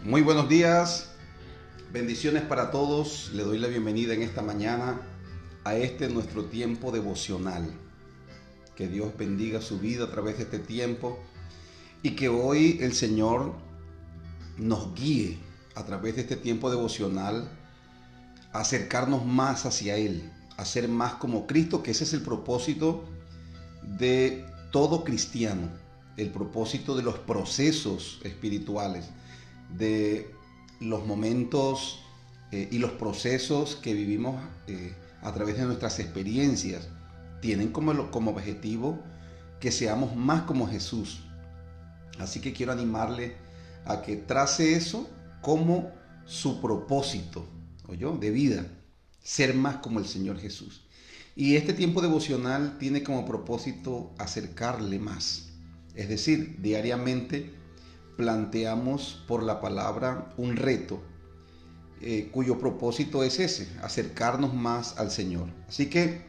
Muy buenos días, bendiciones para todos. Le doy la bienvenida en esta mañana a nuestro tiempo devocional. Que Dios bendiga su vida a través de este tiempo y que hoy el Señor nos guíe a través de este tiempo devocional a acercarnos más hacia Él, a ser más como Cristo, que ese es el propósito de todo cristiano, el propósito de los procesos espirituales, de los momentos y los procesos que vivimos a través de nuestras experiencias, tienen como objetivo que seamos más como Jesús. Así que quiero animarle a que trace eso como su propósito, ¿oyó?, de vida, ser más como el Señor Jesús. Y este tiempo devocional tiene como propósito acercarle más. Es decir, diariamente planteamos por la palabra un reto cuyo propósito es ese, acercarnos más al Señor. Así que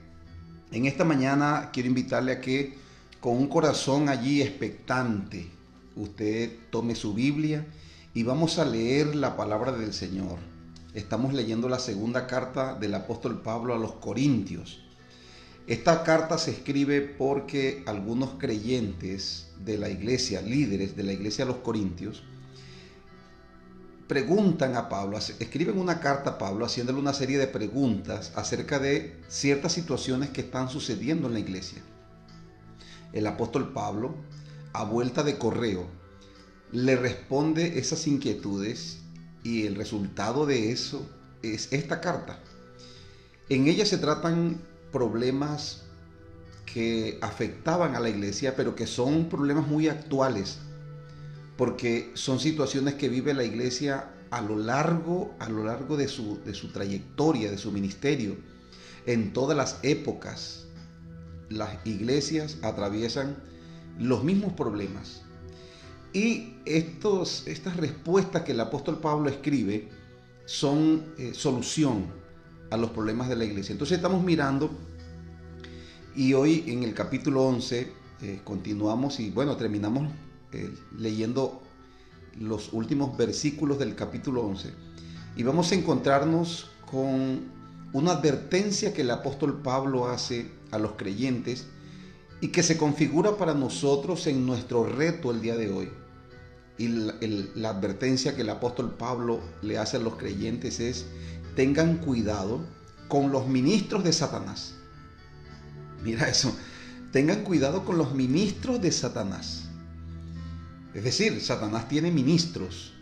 en esta mañana quiero invitarle a que con un corazón allí expectante usted tome su Biblia y vamos a leer la palabra del Señor. Estamos leyendo la segunda carta del apóstol Pablo a los Corintios. Esta carta se escribe porque algunos creyentes de la iglesia, líderes de la iglesia de los Corintios, preguntan a Pablo, escriben una carta a Pablo haciéndole una serie de preguntas acerca de ciertas situaciones que están sucediendo en la iglesia. El apóstol Pablo, a vuelta de correo, le responde esas inquietudes y el resultado de eso es esta carta. En ella se tratan problemas que afectaban a la iglesia, pero que son problemas muy actuales, porque son situaciones que vive la iglesia a lo largo de su trayectoria, de su ministerio. En todas las épocas, las iglesias atraviesan los mismos problemas. Y estas respuestas que el apóstol Pablo escribe son solución a los problemas de la iglesia. Entonces estamos mirando y hoy en el capítulo 11 continuamos y terminamos leyendo los últimos versículos del capítulo 11 y vamos a encontrarnos con una advertencia que el apóstol Pablo hace a los creyentes y que se configura para nosotros en nuestro reto el día de hoy. Y la advertencia que el apóstol Pablo le hace a los creyentes es: tengan cuidado con los ministros de Satanás. Mira eso, tengan cuidado con los ministros de Satanás. Es decir, Satanás tiene ministros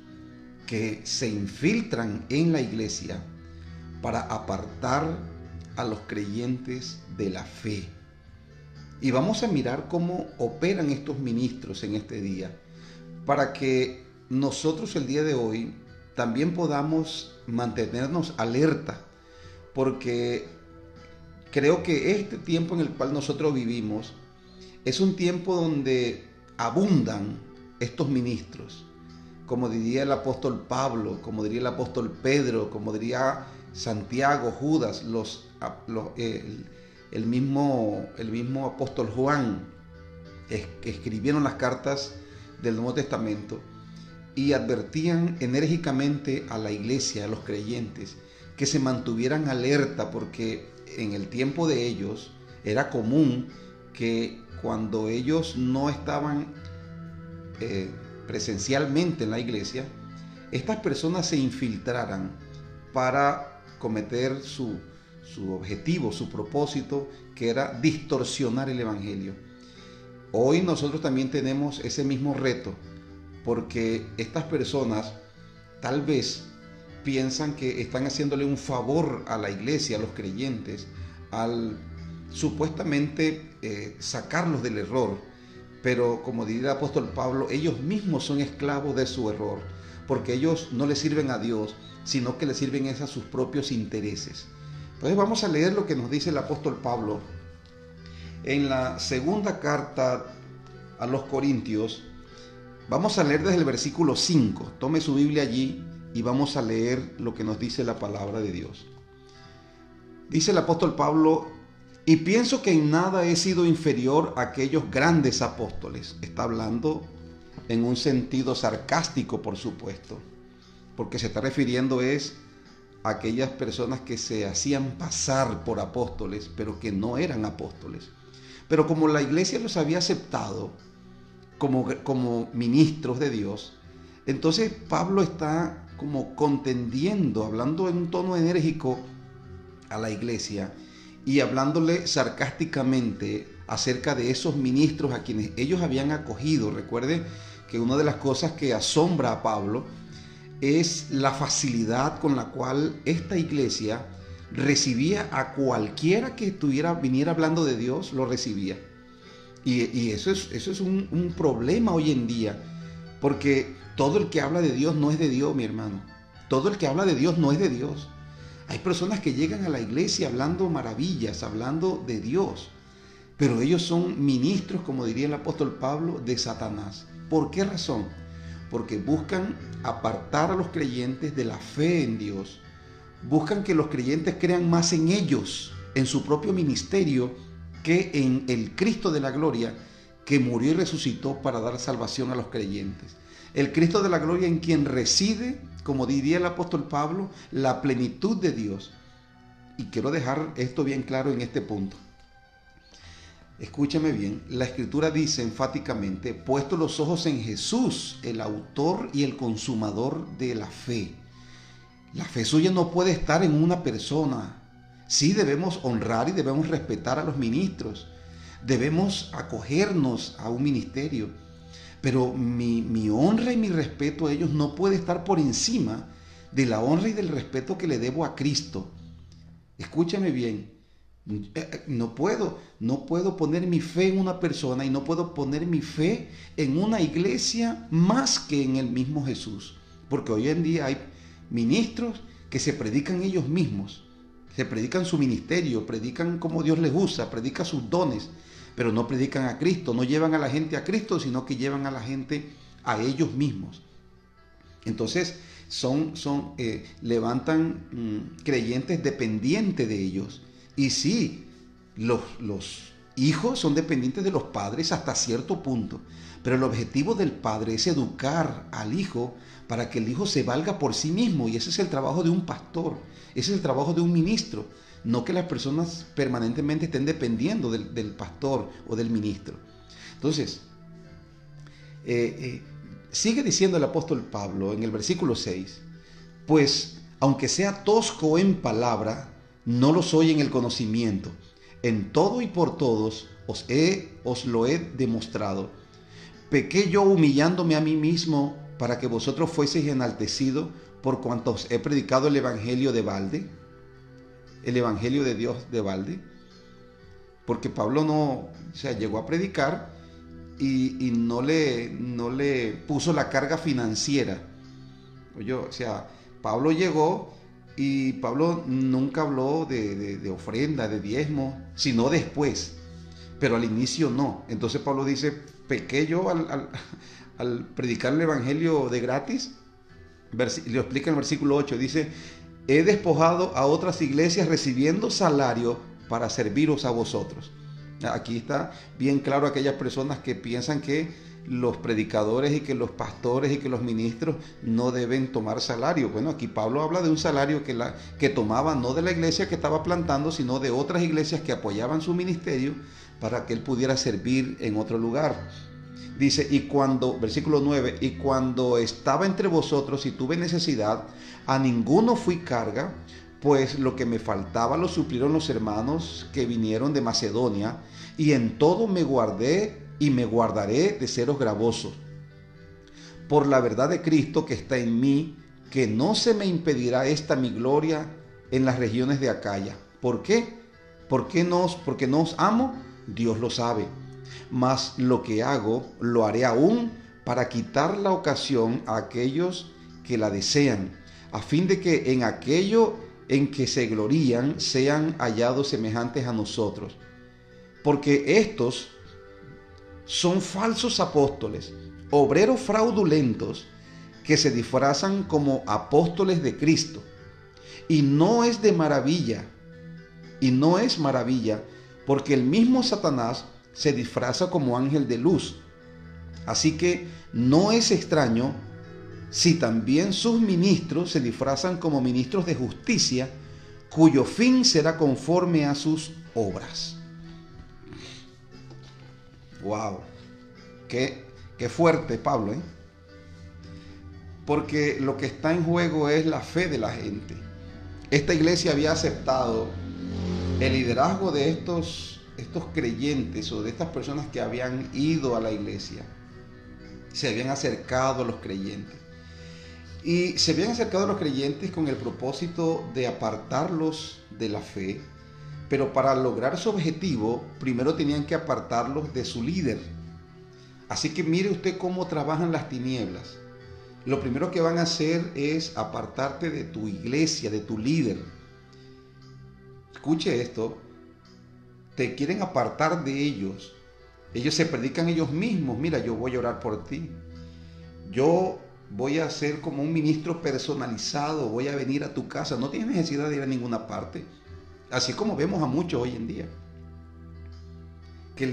que se infiltran en la iglesia para apartar a los creyentes de la fe. Y vamos a mirar cómo operan estos ministros en este día, para que nosotros el día de hoy también podamos mantenernos alerta, porque creo que este tiempo en el cual nosotros vivimos es un tiempo donde abundan estos ministros, como diría el apóstol Pablo, como diría el apóstol Pedro, como diría Santiago, Judas, el mismo apóstol Juan, que escribieron las cartas del Nuevo Testamento y advertían enérgicamente a la iglesia, a los creyentes, que se mantuvieran alerta, porque en el tiempo de ellos era común que cuando ellos no estaban presencialmente en la iglesia, estas personas se infiltraran para cometer su objetivo, su propósito, que era distorsionar el evangelio. Hoy nosotros también tenemos ese mismo reto, porque estas personas tal vez piensan que están haciéndole un favor a la iglesia, a los creyentes, al supuestamente sacarlos del error. Pero como diría el apóstol Pablo, ellos mismos son esclavos de su error, porque ellos no le sirven a Dios, sino que le sirven a sus propios intereses. Entonces vamos a leer lo que nos dice el apóstol Pablo en la segunda carta a los Corintios. Vamos a leer desde el versículo 5. Tome su Biblia allí y vamos a leer lo que nos dice la palabra de Dios. Dice el apóstol Pablo: y pienso que en nada he sido inferior a aquellos grandes apóstoles. Está hablando en un sentido sarcástico, por supuesto. porque se está refiriendo es a aquellas personas que se hacían pasar por apóstoles, pero que no eran apóstoles. Pero como la iglesia los había aceptado como ministros de Dios, entonces Pablo está como contendiendo, hablando en un tono enérgico a la iglesia y hablándole sarcásticamente acerca de esos ministros a quienes ellos habían acogido. Recuerde que una de las cosas que asombra a Pablo es la facilidad con la cual esta iglesia recibía a cualquiera que viniera hablando de Dios, lo recibía. Y eso es un problema hoy en día, porque todo el que habla de Dios no es de Dios, mi hermano. Todo el que habla de Dios no es de Dios. Hay personas que llegan a la iglesia hablando maravillas, hablando de Dios, pero ellos son ministros, como diría el apóstol Pablo, de Satanás. ¿Por qué razón? Porque buscan apartar a los creyentes de la fe en Dios. Buscan que los creyentes crean más en ellos, en su propio ministerio, que en el Cristo de la gloria, que murió y resucitó para dar salvación a los creyentes. El Cristo de la gloria en quien reside, como diría el apóstol Pablo, la plenitud de Dios. Y quiero dejar esto bien claro en este punto. Escúchame bien, la Escritura dice enfáticamente, puesto los ojos en Jesús, el autor y el consumador de la fe. La fe suya no puede estar en una persona. Sí debemos honrar y debemos respetar a los ministros. Debemos acogernos a un ministerio. Pero mi honra y mi respeto a ellos no puede estar por encima de la honra y del respeto que le debo a Cristo. Escúchame bien. No puedo poner mi fe en una persona y no puedo poner mi fe en una iglesia más que en el mismo Jesús. Porque hoy en día hay ministros que se predican ellos mismos, se predican su ministerio, predican cómo Dios les usa, predican sus dones, pero no predican a Cristo, no llevan a la gente a Cristo, sino que llevan a la gente a ellos mismos. Entonces levantan creyentes dependientes de ellos. Y sí, los hijos son dependientes de los padres hasta cierto punto, pero el objetivo del padre es educar al hijo para que el hijo se valga por sí mismo, y ese es el trabajo de un pastor, ese es el trabajo de un ministro, no que las personas permanentemente estén dependiendo del pastor o del ministro. Entonces, sigue diciendo el apóstol Pablo en el versículo 6, pues aunque sea tosco en palabra, no lo soy en el conocimiento. En todo y por todos os lo he demostrado. ¿Pequé yo humillándome a mí mismo para que vosotros fueseis enaltecidos por cuanto os he predicado el evangelio de balde? El evangelio de Dios de balde. Porque Pablo llegó a predicar y no le puso la carga financiera. Pablo llegó y Pablo nunca habló de ofrenda, de diezmo, sino después. Pero al inicio no. Entonces Pablo dice, ¿pequé yo al predicar el evangelio de gratis? Lo explica en el versículo 8, dice, he despojado a otras iglesias recibiendo salario para serviros a vosotros. Aquí está bien claro aquellas personas que piensan que los predicadores y que los pastores y que los ministros no deben tomar salario. Bueno, aquí Pablo habla de un salario que tomaba no de la iglesia que estaba plantando, sino de otras iglesias que apoyaban su ministerio para que él pudiera servir en otro lugar. Dice, versículo 9, y cuando estaba entre vosotros y tuve necesidad, a ninguno fui carga, pues lo que me faltaba lo suplieron los hermanos que vinieron de Macedonia, y en todo me guardé y me guardaré de seros gravosos. Por la verdad de Cristo que está en mí, que no se me impedirá esta mi gloria en las regiones de Acaya. ¿Por qué? Porque no os amo, Dios lo sabe. Mas lo que hago, lo haré aún para quitar la ocasión a aquellos que la desean, a fin de que en aquello en que se glorían sean hallados semejantes a nosotros. Porque estos son falsos apóstoles, obreros fraudulentos, que se disfrazan como apóstoles de Cristo. Y no es maravilla, porque el mismo Satanás se disfraza como ángel de luz. Así que no es extraño si también sus ministros se disfrazan como ministros de justicia, cuyo fin será conforme a sus obras. Wow, qué fuerte Pablo, ¿eh? Porque lo que está en juego es la fe de la gente. Esta iglesia había aceptado el liderazgo de estos creyentes o de estas personas que habían ido a la iglesia. Se habían acercado a los creyentes. Y se habían acercado a los creyentes con el propósito de apartarlos de la fe, pero para lograr su objetivo, primero tenían que apartarlos de su líder. Así que mire usted cómo trabajan las tinieblas. Lo primero que van a hacer es apartarte de tu iglesia, de tu líder. Escuche esto, te quieren apartar de ellos. Ellos se predican ellos mismos. Mira, yo voy a orar por ti. Yo voy a ser como un ministro personalizado, voy a venir a tu casa. No tienes necesidad de ir a ninguna parte. Así como vemos a muchos hoy en día, que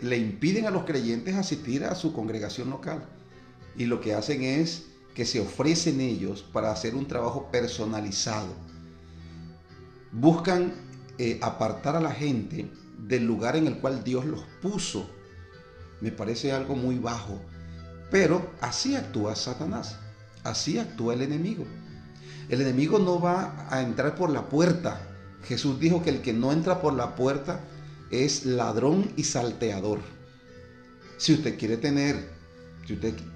le impiden a los creyentes asistir a su congregación local. Y lo que hacen es que se ofrecen ellos para hacer un trabajo personalizado. Buscan apartar a la gente del lugar en el cual Dios los puso. Me parece algo muy bajo. Pero así actúa Satanás, así actúa el enemigo. El enemigo no va a entrar por la puerta. Jesús dijo que el que no entra por la puerta es ladrón y salteador. Si usted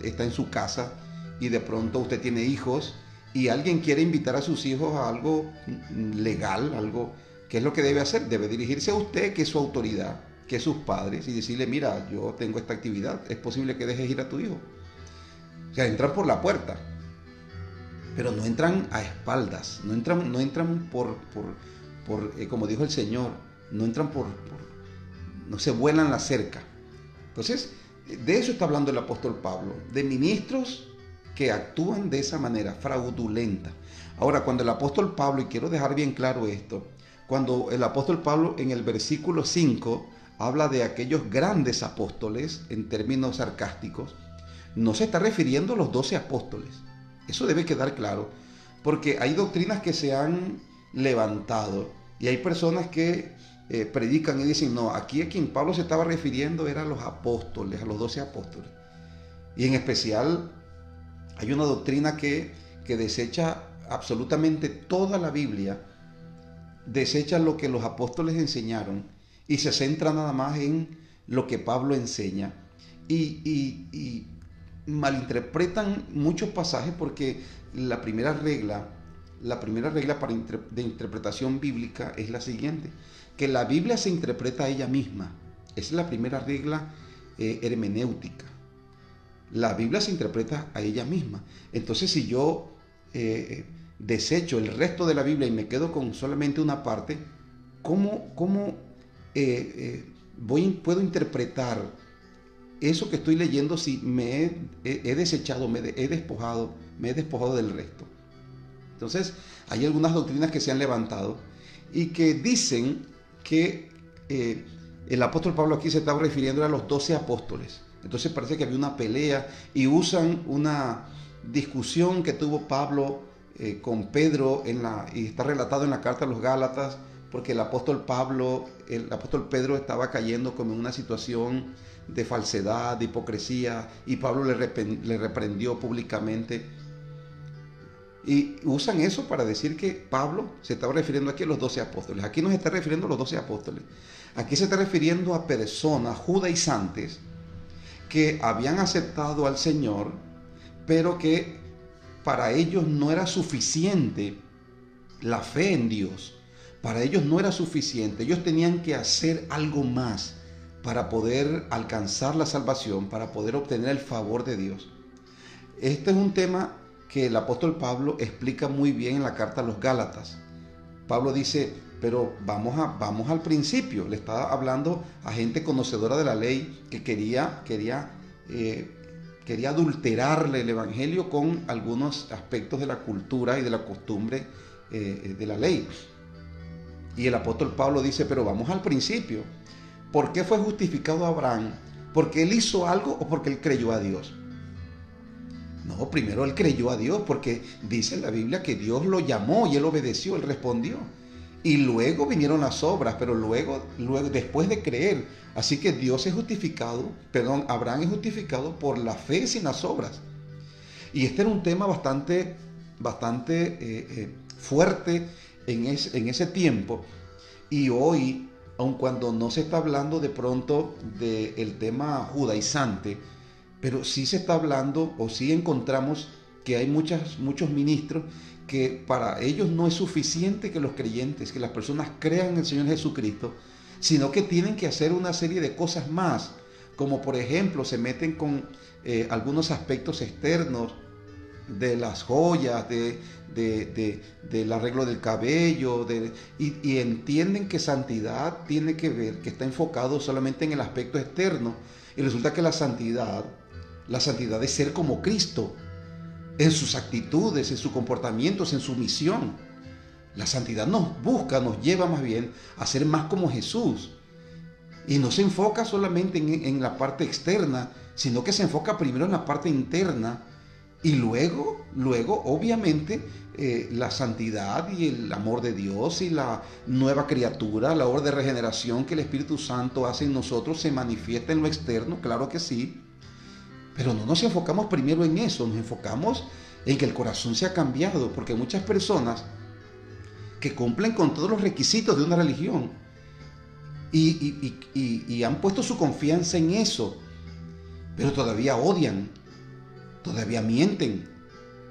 está en su casa y de pronto usted tiene hijos y alguien quiere invitar a sus hijos a algo legal, algo, ¿qué es lo que debe hacer? Debe dirigirse a usted, que es su autoridad, que es sus padres, y decirle, mira, yo tengo esta actividad, es posible que dejes ir a tu hijo. O sea, entran por la puerta, pero no entran a espaldas, no entran por como dijo el Señor, no entran no se vuelan la cerca. Entonces, de eso está hablando el apóstol Pablo, de ministros que actúan de esa manera, fraudulenta. Ahora, cuando el apóstol Pablo, y quiero dejar bien claro esto, cuando el apóstol Pablo en el versículo 5 habla de aquellos grandes apóstoles en términos sarcásticos, no se está refiriendo a los 12 apóstoles. Eso debe quedar claro, porque hay doctrinas que se han levantado y hay personas que predican y dicen, no, aquí a quien Pablo se estaba refiriendo era a los apóstoles, a los 12 apóstoles. Y en especial hay una doctrina que desecha absolutamente toda la Biblia, desecha lo que los apóstoles enseñaron y se centra nada más en lo que Pablo enseña. Y malinterpretan muchos pasajes porque la primera regla de interpretación bíblica es la siguiente, que la Biblia se interpreta a ella misma. Esa es la primera regla hermenéutica. La Biblia se interpreta a ella misma. Entonces, si yo desecho el resto de la Biblia y me quedo con solamente una parte, ¿cómo puedo interpretar eso que estoy leyendo si me he desechado, me he despojado del resto? Entonces, hay algunas doctrinas que se han levantado y que dicen que el apóstol Pablo aquí se estaba refiriendo a los 12 apóstoles. Entonces parece que había una pelea y usan una discusión que tuvo Pablo con Pedro y está relatado en la carta a los Gálatas, porque el apóstol Pedro estaba cayendo como en una situación de falsedad, de hipocresía, y Pablo le reprendió públicamente. Y usan eso para decir que Pablo se estaba refiriendo aquí a los 12 apóstoles. Aquí no se está refiriendo a los 12 apóstoles. Aquí se está refiriendo a personas judaizantes que habían aceptado al Señor, pero que para ellos no era suficiente la fe en Dios. Para ellos no era suficiente. Ellos tenían que hacer algo más para poder alcanzar la salvación, para poder obtener el favor de Dios. Este es un tema que el apóstol Pablo explica muy bien en la carta a los Gálatas. Pablo dice, pero vamos al principio. Le estaba hablando a gente conocedora de la ley que quería adulterarle el evangelio con algunos aspectos de la cultura y de la costumbre de la ley. Y el apóstol Pablo dice, pero vamos al principio. ¿Por qué fue justificado Abraham? ¿Porque él hizo algo o porque él creyó a Dios? No, primero él creyó a Dios porque dice en la Biblia que Dios lo llamó y él obedeció, él respondió. Y luego vinieron las obras, pero luego después de creer. Así que Abraham es justificado por la fe sin las obras. Y este era un tema bastante fuerte en ese tiempo. Y hoy, aun cuando no se está hablando de pronto del tema judaizante, pero sí se está hablando, o sí encontramos que hay muchos ministros que para ellos no es suficiente que los creyentes, que las personas crean en el Señor Jesucristo, sino que tienen que hacer una serie de cosas más, como por ejemplo se meten con algunos aspectos externos de las joyas, del arreglo del cabello, y entienden que santidad tiene que ver, que está enfocado solamente en el aspecto externo, y resulta que la santidad es ser como Cristo, en sus actitudes, en sus comportamientos, en su misión. La santidad nos lleva más bien a ser más como Jesús. Y no se enfoca solamente en la parte externa, sino que se enfoca primero en la parte interna. Y luego obviamente, la santidad y el amor de Dios y la nueva criatura, la obra de regeneración que el Espíritu Santo hace en nosotros se manifiesta en lo externo, claro que sí. Pero no nos enfocamos primero en eso, nos enfocamos en que el corazón sea cambiado, porque hay muchas personas que cumplen con todos los requisitos de una religión y han puesto su confianza en eso, pero todavía odian, todavía mienten,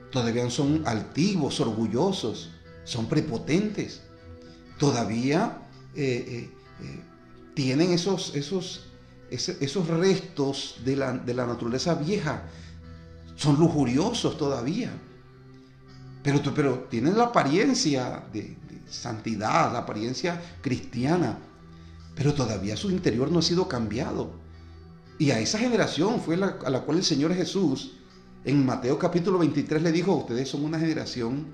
todavía son altivos, orgullosos, son prepotentes, todavía tienen esos restos de la naturaleza vieja, son lujuriosos todavía, pero tienen la apariencia de santidad, la apariencia cristiana, pero todavía su interior no ha sido cambiado. Y a esa generación fue a la cual el Señor Jesús en Mateo capítulo 23 le dijo: ustedes son una generación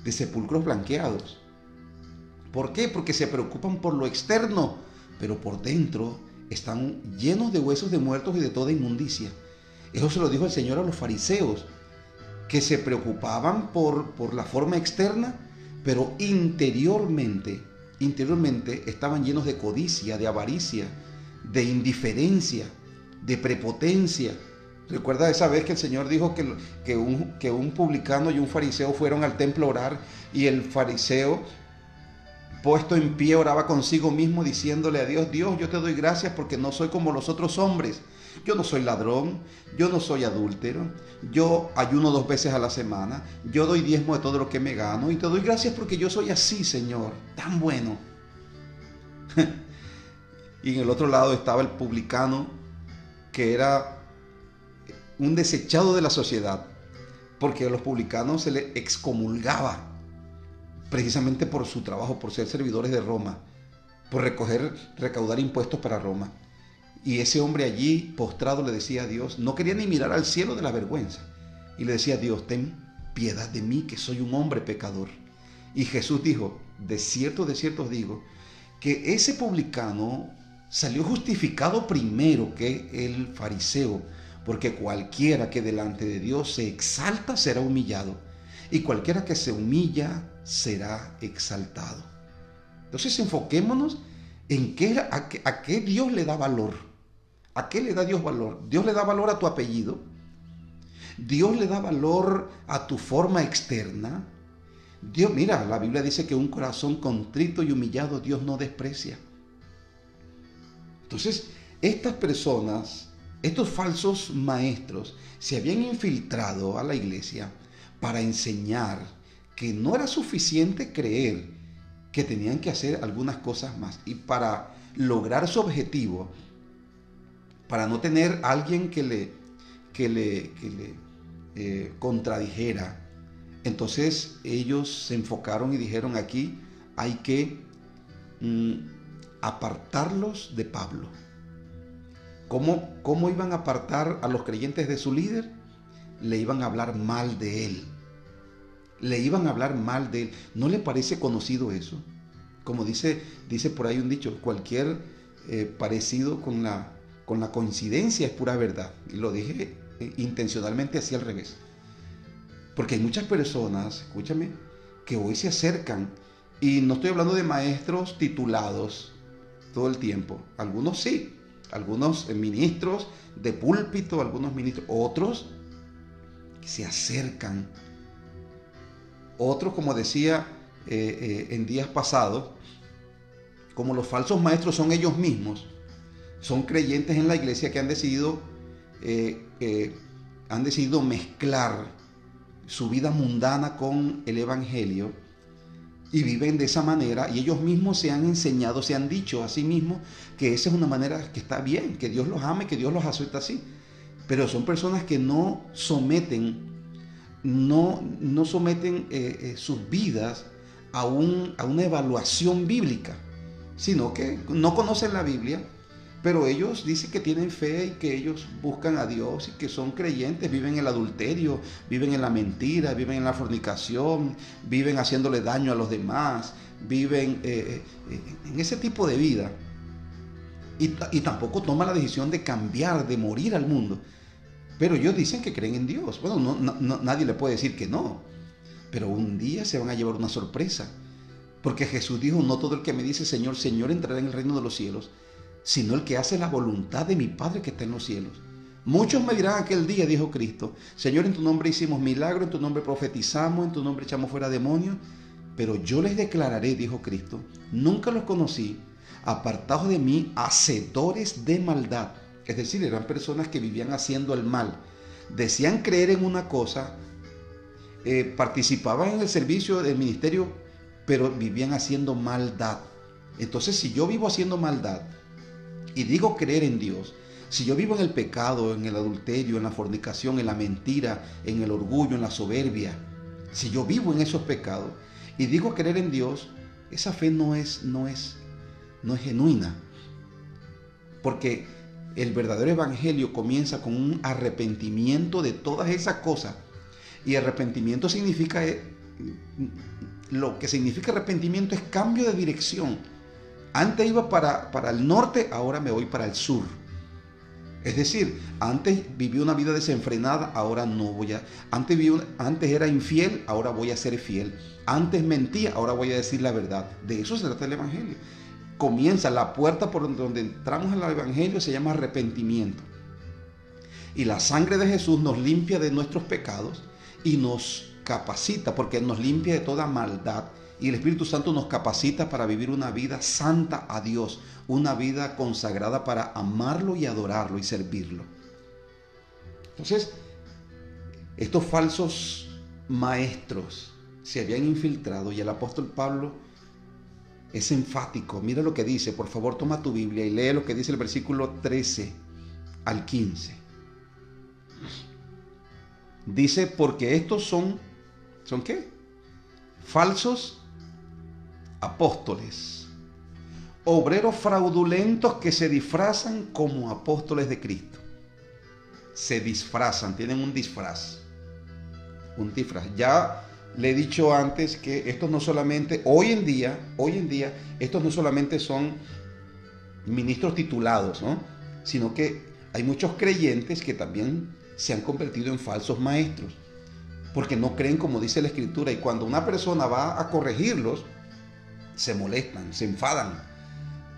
de sepulcros blanqueados. ¿Por qué? Porque se preocupan por lo externo, pero por dentro están llenos de huesos de muertos y de toda inmundicia. Eso se lo dijo el Señor a los fariseos, que se preocupaban por la forma externa, pero interiormente estaban llenos de codicia, de avaricia, de indiferencia, de prepotencia. Recuerda esa vez que el Señor dijo que un publicano y un fariseo fueron al templo a orar, y el fariseo, puesto en pie, oraba consigo mismo diciéndole a Dios: Dios, yo te doy gracias porque no soy como los otros hombres. Yo no soy ladrón, yo no soy adúltero, yo ayuno 2 veces a la semana, yo doy diezmo de todo lo que me gano, y te doy gracias porque yo soy así, Señor, tan bueno. Y en el otro lado estaba el publicano, que era un desechado de la sociedad, porque a los publicanos se les excomulgaba precisamente por su trabajo, por ser servidores de Roma, por recaudar impuestos para Roma. Y ese hombre allí postrado le decía a Dios, no quería ni mirar al cielo de la vergüenza, y le decía a Dios: ten piedad de mí, que soy un hombre pecador. Y Jesús dijo: de cierto os digo, que ese publicano salió justificado primero que el fariseo, porque cualquiera que delante de Dios se exalta será humillado, y cualquiera que se humilla será exaltado. Entonces enfoquémonos en a qué Dios le da valor. ¿A qué le da Dios valor? Dios le da valor a tu apellido. Dios le da valor a tu forma externa. Dios, mira, la Biblia dice que un corazón contrito y humillado Dios no desprecia. Entonces, estas personas, estos falsos maestros, se habían infiltrado a la iglesia para enseñar que no era suficiente creer, que tenían que hacer algunas cosas más. Y para lograr su objetivo, para no tener alguien que le contradijera, entonces ellos se enfocaron y dijeron: aquí hay que apartarlos de Pablo. ¿Cómo iban a apartar a los creyentes de su líder? Le iban a hablar mal de él. Le iban a hablar mal de él. ¿No le parece conocido eso? Como dice por ahí un dicho: cualquier parecido con la coincidencia es pura verdad. Y lo dije intencionalmente así al revés. Porque hay muchas personas, escúchame, que hoy se acercan, y no estoy hablando de maestros titulados todo el tiempo. Algunos sí, algunos ministros de púlpito, algunos ministros, otros que se acercan. Otros, como decía en días pasados, como los falsos maestros son ellos mismos, son creyentes en la iglesia que han decidido mezclar su vida mundana con el evangelio y viven de esa manera, y ellos mismos se han enseñado, se han dicho a sí mismos que esa es una manera que está bien, que Dios los ame, que Dios los acepta así. Pero son personas que no someten sus vidas a una evaluación bíblica, sino que no conocen la Biblia, pero ellos dicen que tienen fe y que ellos buscan a Dios y que son creyentes, viven en el adulterio, viven en la mentira, viven en la fornicación, viven haciéndole daño a los demás, viven en ese tipo de vida. Y tampoco toman la decisión de cambiar, de morir al mundo. Pero ellos dicen que creen en Dios. Bueno, nadie le puede decir que no. Pero un día se van a llevar una sorpresa. Porque Jesús dijo, no todo el que me dice Señor, Señor entrará en el reino de los cielos, sino el que hace la voluntad de mi Padre que está en los cielos. Muchos me dirán aquel día, dijo Cristo, Señor, en tu nombre hicimos milagros, en tu nombre profetizamos, en tu nombre echamos fuera demonios, pero yo les declararé, dijo Cristo, nunca los conocí, apartados de mí, hacedores de maldad. Es decir, eran personas que vivían haciendo el mal, decían creer en una cosa, participaban en el servicio del ministerio, pero vivían haciendo maldad. Entonces, si yo vivo haciendo maldad y digo creer en Dios, si yo vivo en el pecado, en el adulterio, en la fornicación, en la mentira, en el orgullo, en la soberbia, si yo vivo en esos pecados y digo creer en Dios, esa fe no es genuina. Porque el verdadero evangelio comienza con un arrepentimiento de todas esas cosas. Y arrepentimiento significa, lo que significa arrepentimiento es cambio de dirección. Antes iba para el norte, ahora me voy para el sur. Es decir, antes viví una vida desenfrenada, ahora no voy a... Antes era infiel, ahora voy a ser fiel. Antes mentía, ahora voy a decir la verdad. De eso se trata el evangelio. Comienza la puerta por donde entramos al evangelio, se llama arrepentimiento. Y la sangre de Jesús nos limpia de nuestros pecados y nos capacita, porque nos limpia de toda maldad. Y el Espíritu Santo nos capacita para vivir una vida santa a Dios, una vida consagrada para amarlo y adorarlo y servirlo. Entonces, estos falsos maestros se habían infiltrado y el apóstol Pablo es enfático. Mira lo que dice, por favor toma tu Biblia y lee lo que dice el versículo 13 al 15. Dice, porque estos ¿son qué? Falsos apóstoles, obreros fraudulentos que se disfrazan como apóstoles de Cristo. Se disfrazan, tienen un disfraz. Ya le he dicho antes que estos no solamente, hoy en día, estos no solamente son ministros titulados, ¿no? Sino que hay muchos creyentes que también se han convertido en falsos maestros, porque no creen como dice la Escritura, y cuando una persona va a corregirlos, se molestan, se enfadan,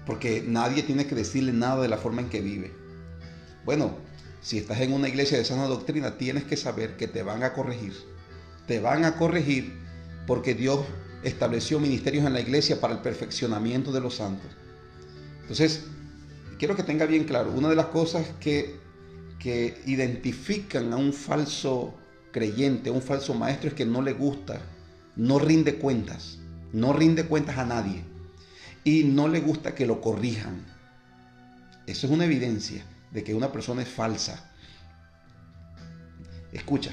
porque nadie tiene que decirle nada de la forma en que vive. Bueno, si estás en una iglesia de sana doctrina, tienes que saber que te van a corregir. Te van a corregir porque Dios estableció ministerios en la iglesia para el perfeccionamiento de los santos. Entonces, quiero que tenga bien claro, una de las cosas que identifican a un falso creyente, a un falso maestro, es que no le gusta, no rinde cuentas a nadie y no le gusta que lo corrijan. Eso es una evidencia de que una persona es falsa. Escucha,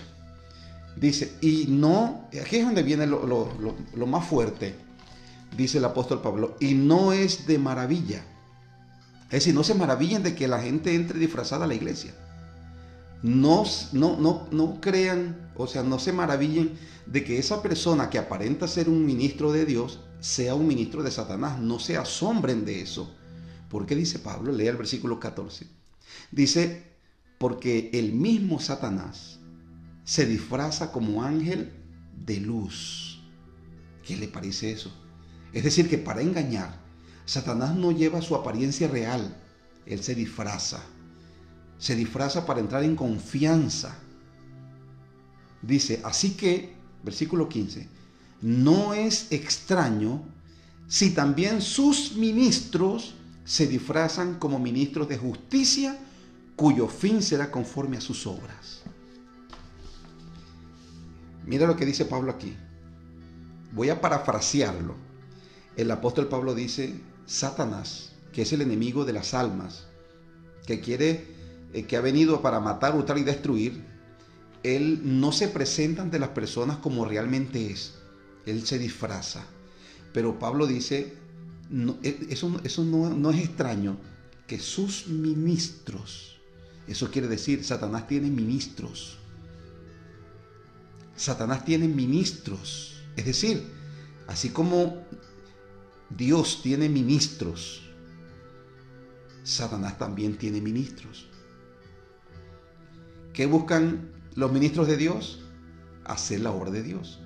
dice, y no, aquí es donde viene lo más fuerte, dice el apóstol Pablo, y no es de maravilla. Es decir, no se maravillen de que la gente entre disfrazada a la iglesia. No crean, o sea, no se maravillen de que esa persona que aparenta ser un ministro de Dios sea un ministro de Satanás. No se asombren de eso. ¿Por qué dice Pablo? Lea el versículo 14. Dice, porque el mismo Satanás se disfraza como ángel de luz. ¿Qué le parece eso? Es decir, que para engañar, Satanás no lleva su apariencia real, él se disfraza. Se disfraza para entrar en confianza. Dice, así que, versículo 15, no es extraño si también sus ministros se disfrazan como ministros de justicia, cuyo fin será conforme a sus obras. Mira lo que dice Pablo aquí. Voy a parafrasearlo. El apóstol Pablo dice, Satanás, que es el enemigo de las almas, que ha venido para matar, hurtar y destruir, él no se presenta ante las personas como realmente es. Él se disfraza. Pero Pablo dice, no, eso no es extraño, que sus ministros, eso quiere decir, Satanás tiene ministros. Satanás tiene ministros. Es decir, así como Dios tiene ministros, Satanás también tiene ministros. ¿Qué buscan los ministros de Dios? Hacer la obra de Dios.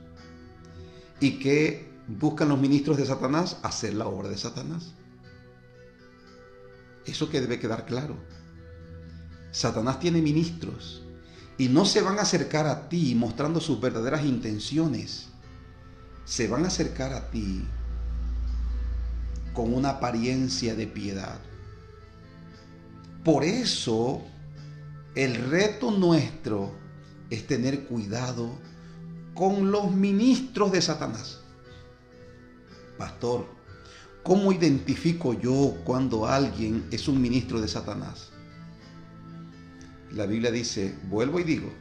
¿Y qué buscan los ministros de Satanás? Hacer la obra de Satanás. Eso que debe quedar claro. Satanás tiene ministros y no se van a acercar a ti mostrando sus verdaderas intenciones. Se van a acercar a ti con una apariencia de piedad. Por eso, el reto nuestro es tener cuidado con los ministros de Satanás. Pastor, ¿cómo identifico yo cuando alguien es un ministro de Satanás? La Biblia dice, vuelvo y digo,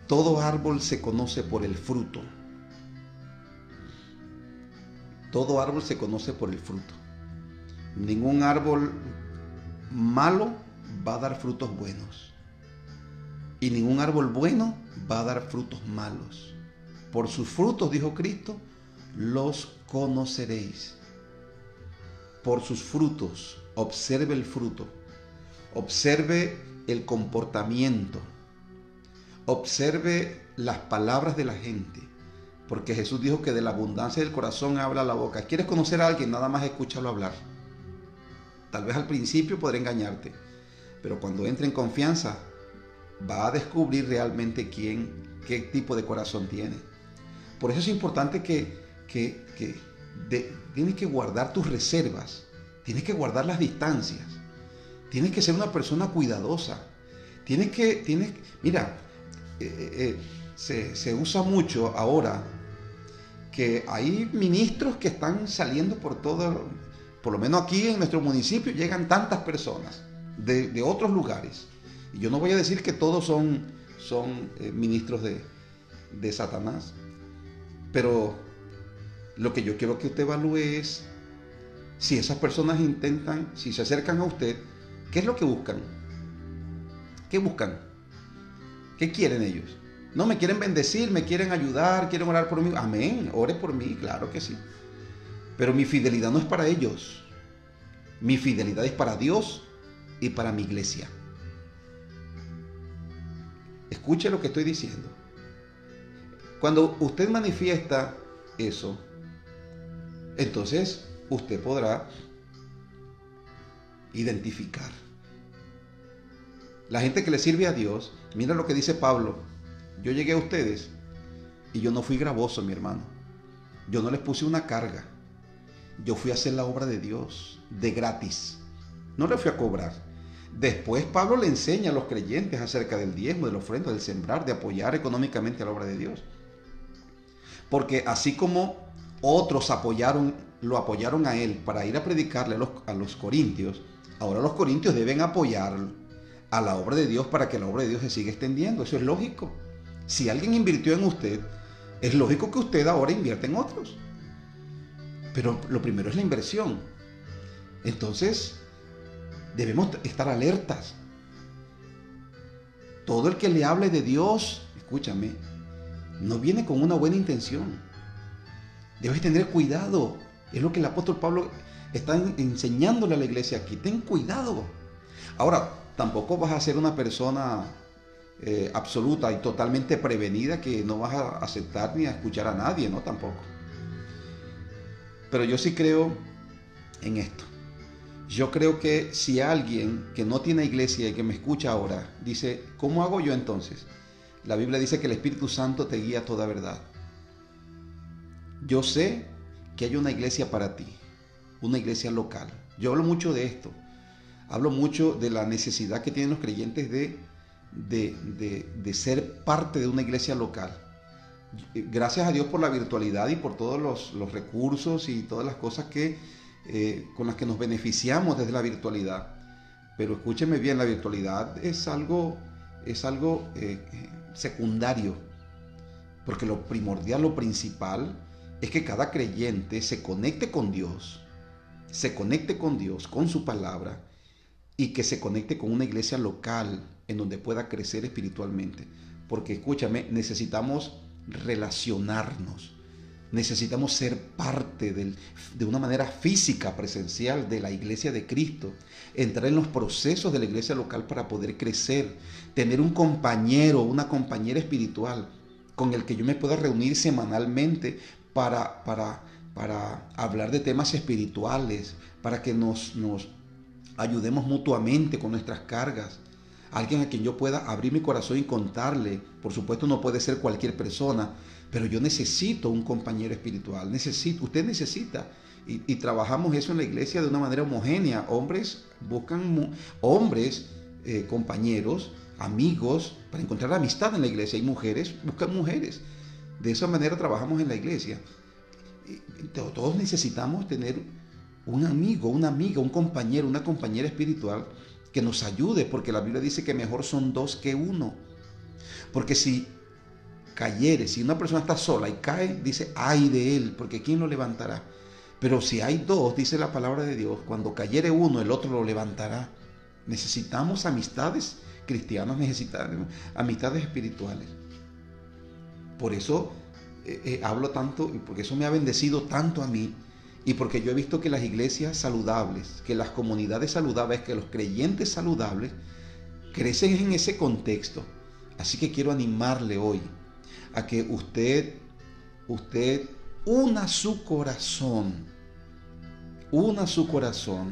todo árbol se conoce por el fruto. Todo árbol se conoce por el fruto. Ningún árbol malo va a dar frutos buenos. Y ningún árbol bueno va a dar frutos malos. Por sus frutos, dijo Cristo, los conoceréis. Por sus frutos, observe el fruto. Observe el comportamiento. Observe las palabras de la gente. Porque Jesús dijo que de la abundancia del corazón habla la boca. ¿Quieres conocer a alguien? Nada más escúchalo hablar. Tal vez al principio podrá engañarte, pero cuando entre en confianza va a descubrir realmente qué tipo de corazón tiene. Por eso es importante que tienes que guardar tus reservas, tienes que guardar las distancias, tienes que ser una persona cuidadosa. Mira, se usa mucho ahora que hay ministros que están saliendo por todo, por lo menos aquí en nuestro municipio llegan tantas personas de otros lugares. Y yo no voy a decir que todos son ministros de Satanás, pero lo que yo quiero que usted evalúe es si esas personas si se acercan a usted, ¿qué es lo que buscan? ¿Qué buscan? ¿Qué quieren ellos? No, me quieren bendecir, me quieren ayudar, quieren orar por mí. Amén, ore por mí, claro que sí. Pero mi fidelidad no es para ellos. Mi fidelidad es para Dios y para mi iglesia. Escuche lo que estoy diciendo. Cuando usted manifiesta eso, entonces usted podrá identificar. La gente que le sirve a Dios, mira lo que dice Pablo. Yo llegué a ustedes y yo no fui gravoso, mi hermano. Yo no les puse una carga. Yo fui a hacer la obra de Dios de gratis. No le fui a cobrar. Después Pablo le enseña a los creyentes acerca del diezmo, de la ofrenda, del sembrar, de apoyar económicamente a la obra de Dios. Porque así como otros lo apoyaron a él para ir a predicarle a los corintios, ahora los corintios deben apoyar a la obra de Dios para que la obra de Dios se siga extendiendo. Eso es lógico. Si alguien invirtió en usted, es lógico que usted ahora invierta en otros. Pero lo primero es la inversión. Entonces, debemos estar alertas. Todo el que le hable de Dios, escúchame, no viene con una buena intención. Debes tener cuidado. Es lo que el apóstol Pablo está enseñándole a la iglesia aquí. Ten cuidado. Ahora, tampoco vas a ser una persona absoluta y totalmente prevenida que no vas a aceptar ni a escuchar a nadie, ¿no? Tampoco. Pero yo sí creo en esto. Yo creo que si alguien que no tiene iglesia y que me escucha ahora dice, ¿cómo hago yo entonces? La Biblia dice que el Espíritu Santo te guía a toda verdad. Yo sé que hay una iglesia para ti, una iglesia local. Yo hablo mucho de esto. Hablo mucho de la necesidad que tienen los creyentes de ser parte de una iglesia local. Gracias a Dios por la virtualidad y por todos los recursos y todas las cosas con las que nos beneficiamos desde la virtualidad. Pero escúcheme bien, la virtualidad es algo secundario, porque lo primordial, lo principal es que cada creyente se conecte con Dios, con su palabra, y que se conecte con una iglesia local en donde pueda crecer espiritualmente. Porque escúchame, necesitamos relacionarnos, necesitamos ser parte de una manera física, presencial de la iglesia de Cristo, entrar en los procesos de la iglesia local para poder crecer, tener un compañero, una compañera espiritual con el que yo me pueda reunir semanalmente para hablar de temas espirituales, para que nos ayudemos mutuamente con nuestras cargas. Alguien a quien yo pueda abrir mi corazón y contarle. Por supuesto no puede ser cualquier persona, pero yo necesito un compañero espiritual. Usted necesita. Y trabajamos eso en la iglesia de una manera homogénea. Hombres buscan hombres, compañeros, amigos, para encontrar amistad en la iglesia. Y mujeres buscan mujeres. De esa manera trabajamos en la iglesia. Todos necesitamos tener un amigo, una amiga, un compañero, una compañera espiritual que nos ayude, porque la Biblia dice que mejor son dos que uno. Porque si una persona está sola y cae, dice, ay de él, porque ¿quién lo levantará? Pero si hay dos, dice la palabra de Dios, cuando cayere uno, el otro lo levantará. Necesitamos amistades cristianas, necesitamos amistades espirituales. Por eso hablo tanto, y porque eso me ha bendecido tanto a mí, y porque yo he visto que las iglesias saludables, que las comunidades saludables, que los creyentes saludables crecen en ese contexto. Así que quiero animarle hoy a que usted una su corazón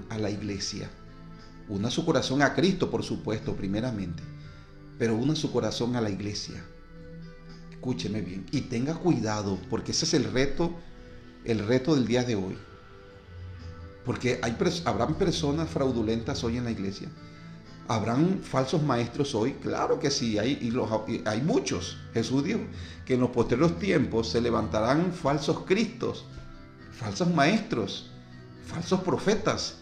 a la iglesia, una su corazón a Cristo, por supuesto, primeramente, pero una su corazón a la iglesia. Escúcheme bien y tenga cuidado, porque ese es el reto del día de hoy. Porque habrán personas fraudulentas hoy en la iglesia. ¿Habrán falsos maestros hoy? Claro que sí, hay muchos. Jesús dijo que en los posteriores tiempos se levantarán falsos cristos, falsos maestros, falsos profetas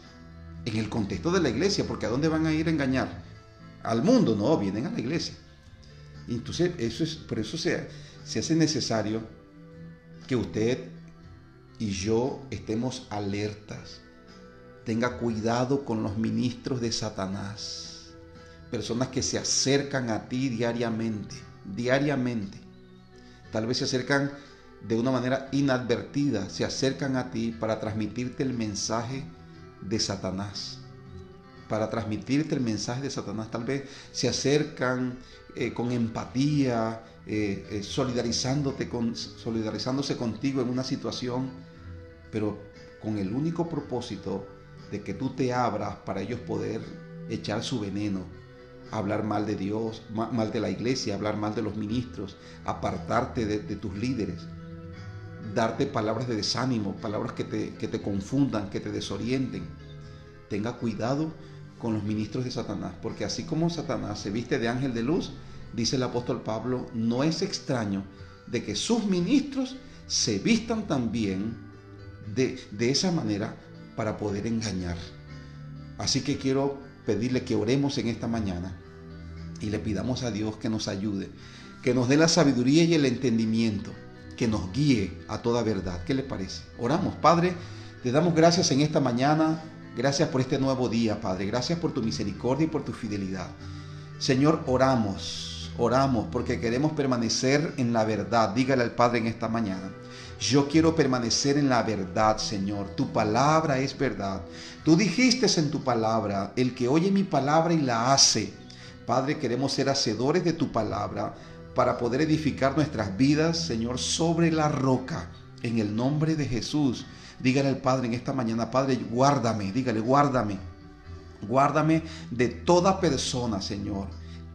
en el contexto de la iglesia, porque ¿a dónde van a ir a engañar? ¿Al mundo? No, vienen a la iglesia. Y entonces por eso se hace necesario que usted y yo estemos alertas. Tenga cuidado con los ministros de Satanás. Personas que se acercan a ti diariamente. Tal vez se acercan de una manera inadvertida. Se acercan a ti para transmitirte el mensaje de Satanás. Tal vez se acercan con empatía, solidarizándose contigo en una situación, pero con el único propósito de que tú te abras para ellos poder echar su veneno, hablar mal de Dios, mal de la iglesia, hablar mal de los ministros, apartarte de tus líderes, darte palabras de desánimo, palabras que te confundan, que te desorienten. Tenga cuidado con los ministros de Satanás, porque así como Satanás se viste de ángel de luz, dice el apóstol Pablo, no es extraño de que sus ministros se vistan también de esa manera para poder engañar. Así que quiero pedirle que oremos en esta mañana y le pidamos a Dios que nos ayude, que nos dé la sabiduría y el entendimiento, que nos guíe a toda verdad. ¿Qué le parece? Oramos. Padre, te damos gracias en esta mañana. Gracias por este nuevo día, Padre. Gracias por tu misericordia y por tu fidelidad. Señor, oramos porque queremos permanecer en la verdad. Dígale al Padre en esta mañana: yo quiero permanecer en la verdad, Señor. Tu palabra es verdad. Tú dijiste en tu palabra: el que oye mi palabra y la hace, Padre, queremos ser hacedores de tu palabra para poder edificar nuestras vidas, Señor, sobre la roca. En el nombre de Jesús, dígale al Padre en esta mañana: Padre, guárdame, dígale, guárdame. Guárdame de toda persona, Señor,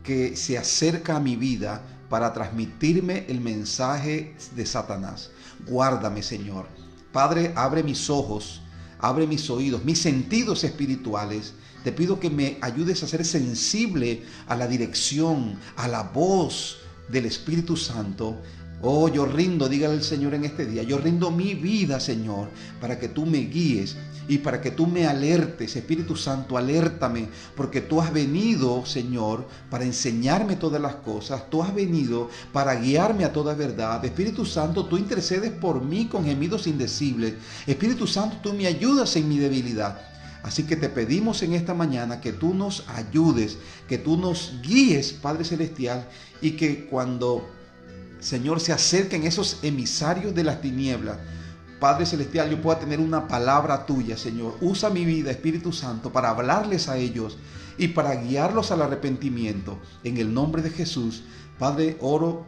que se acerca a mi vida para transmitirme el mensaje de Satanás. Guárdame, Señor. Padre, abre mis ojos, abre mis oídos, mis sentidos espirituales. Te pido que me ayudes a ser sensible a la dirección, a la voz del Espíritu Santo. Oh, yo rindo, dígale al Señor en este día, yo rindo mi vida, Señor, para que tú me guíes y para que tú me alertes. Espíritu Santo, alértame, porque tú has venido, Señor, para enseñarme todas las cosas. Tú has venido para guiarme a toda verdad. Espíritu Santo, tú intercedes por mí con gemidos indecibles. Espíritu Santo, tú me ayudas en mi debilidad. Así que te pedimos en esta mañana que tú nos ayudes, que tú nos guíes, Padre Celestial, y que cuando, Señor, se acerquen esos emisarios de las tinieblas, Padre Celestial, yo pueda tener una palabra tuya, Señor. Usa mi vida, Espíritu Santo, para hablarles a ellos y para guiarlos al arrepentimiento. En el nombre de Jesús, Padre, oro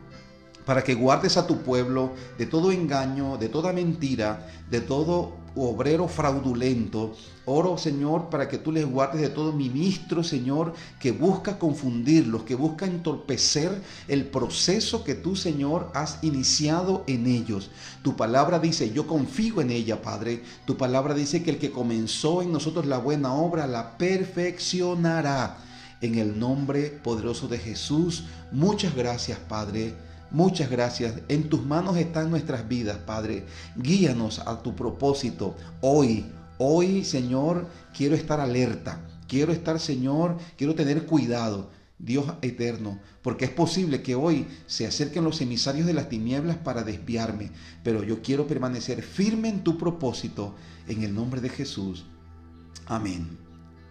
para que guardes a tu pueblo de todo engaño, de toda mentira, de todo obrero fraudulento. Oro, Señor, para que tú les guardes de todo ministro, Señor, que busca confundirlos, que busca entorpecer el proceso que tú, Señor, has iniciado en ellos. Tu palabra dice: yo confío en ella, Padre. Tu palabra dice que el que comenzó en nosotros la buena obra la perfeccionará. En el nombre poderoso de Jesús, muchas gracias, Padre. Muchas gracias. En tus manos están nuestras vidas, Padre. Guíanos a tu propósito. Hoy, Señor, quiero estar alerta. Quiero estar, Señor, quiero tener cuidado, Dios eterno, porque es posible que hoy se acerquen los emisarios de las tinieblas para desviarme, pero yo quiero permanecer firme en tu propósito, en el nombre de Jesús. Amén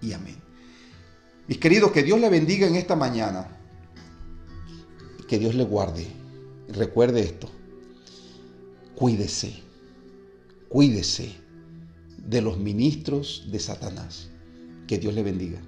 y amén. Mis queridos, que Dios le bendiga en esta mañana. Que Dios le guarde. Recuerde esto: cuídese de los ministros de Satanás. Que Dios le bendiga.